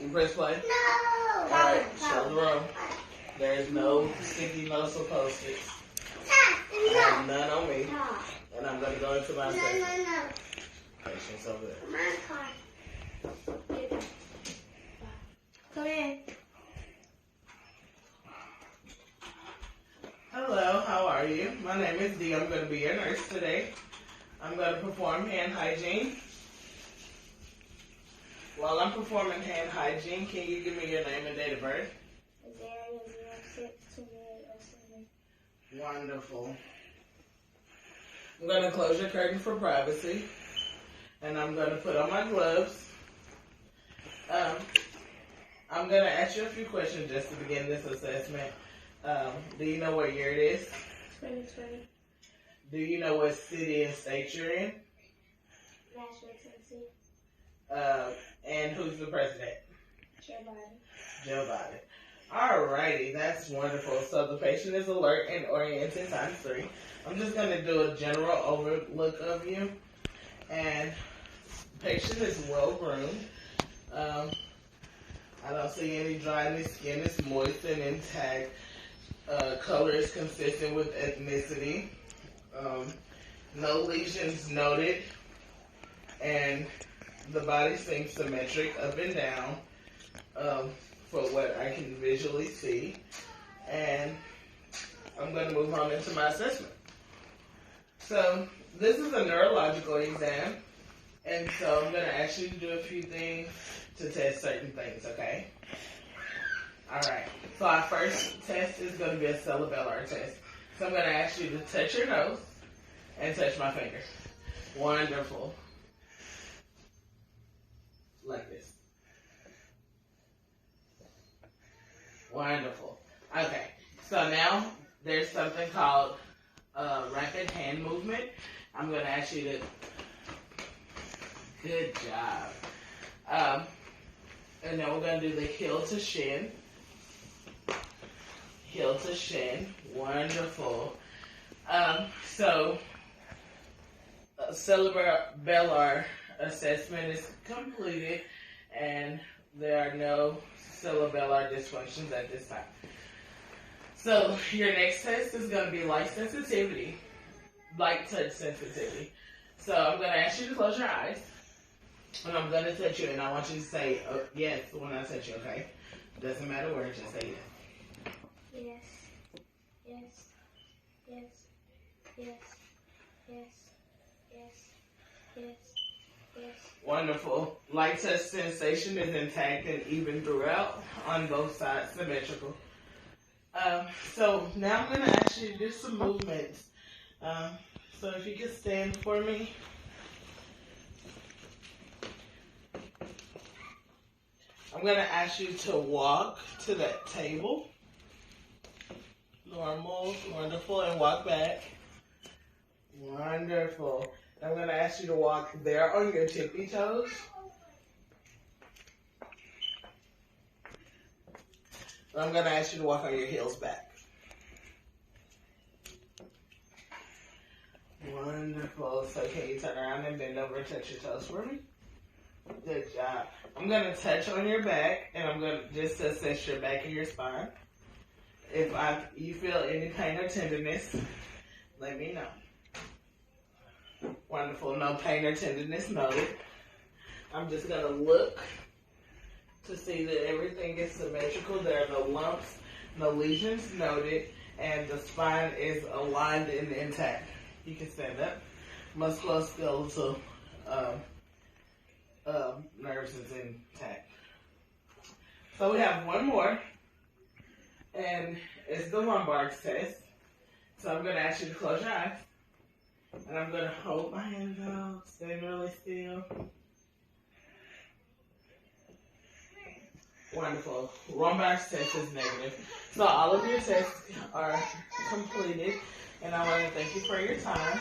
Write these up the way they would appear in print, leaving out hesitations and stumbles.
You press play? No. Alright, show the room. There's no sticky notes or post-its. I have none on me. And I'm going to go into my section. No. Patience over there. My car. Come in. Hello, how are you? My name is Dee. I'm going to be your nurse today. I'm going to perform hand hygiene. While I'm performing hand hygiene, can you give me your name and date of birth? Wonderful. I'm going to close your curtain for privacy. And I'm going to put on my gloves. I'm going to ask you a few questions just to begin this assessment. Do you know what year it is? 2020. Do you know what city and state you're in? Nashville, Tennessee. And who's the president? Joe Biden. Joe Biden. Alrighty, that's wonderful. So the patient is alert and oriented times 3. I'm just going to do a general overlook of you. And the patient is well groomed. I don't see any dryness. Skin is moist and intact. Color is consistent with ethnicity. No lesions noted. And the body seems symmetric up and down for what I can visually see. And I'm going to move on into my assessment. So this is a neurological exam. And so I'm going to ask you to do a few things to test certain things, okay? Alright, so our first test is going to be a cerebellar test. So I'm going to ask you to touch your nose and touch my finger. Wonderful. Like this. Wonderful. Okay, so now there's something called rapid hand movement. I'm going to ask you to... Good job. And then we're going to do the heel to shin. Heel to shin. Wonderful. So, cerebellar assessment is completed, and there are no cerebellar dysfunctions at this time. So, your next test is going to be light sensitivity, light touch sensitivity. So, I'm going to ask you to close your eyes. And I'm going to touch you, and I want you to say yes when I touch you, okay? Doesn't matter where, just say yes. Yes. Yes. Yes. Yes. Yes. Yes. Yes. Wonderful. Light touch sensation is intact and even throughout on both sides, symmetrical. So now I'm going to ask you to do some movements. So if you could stand for me. I'm going to ask you to walk to that table. Normal, wonderful, and walk back. Wonderful. I'm going to ask you to walk there on your tippy toes. I'm going to ask you to walk on your heels back. Wonderful. So can you turn around and bend over and touch your toes for me? Good job. I'm going to touch on your back, and I'm going to just assess your back and your spine. If you feel any pain or tenderness, let me know. Wonderful. No pain or tenderness noted. I'm just going to look to see that everything is symmetrical. There are no lumps, no lesions noted, and the spine is aligned and intact. You can stand up. Musculoskeletal nerves is intact. So we have one more, and it's the lumbar test. So I'm going to ask you to close your eyes, and I'm going to hold my hands out, stay really still. Wonderful. Lumbar test is negative. So all of your tests are completed, and I want to thank you for your time.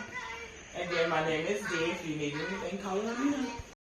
Again, my name is Dee. If you need anything, call me.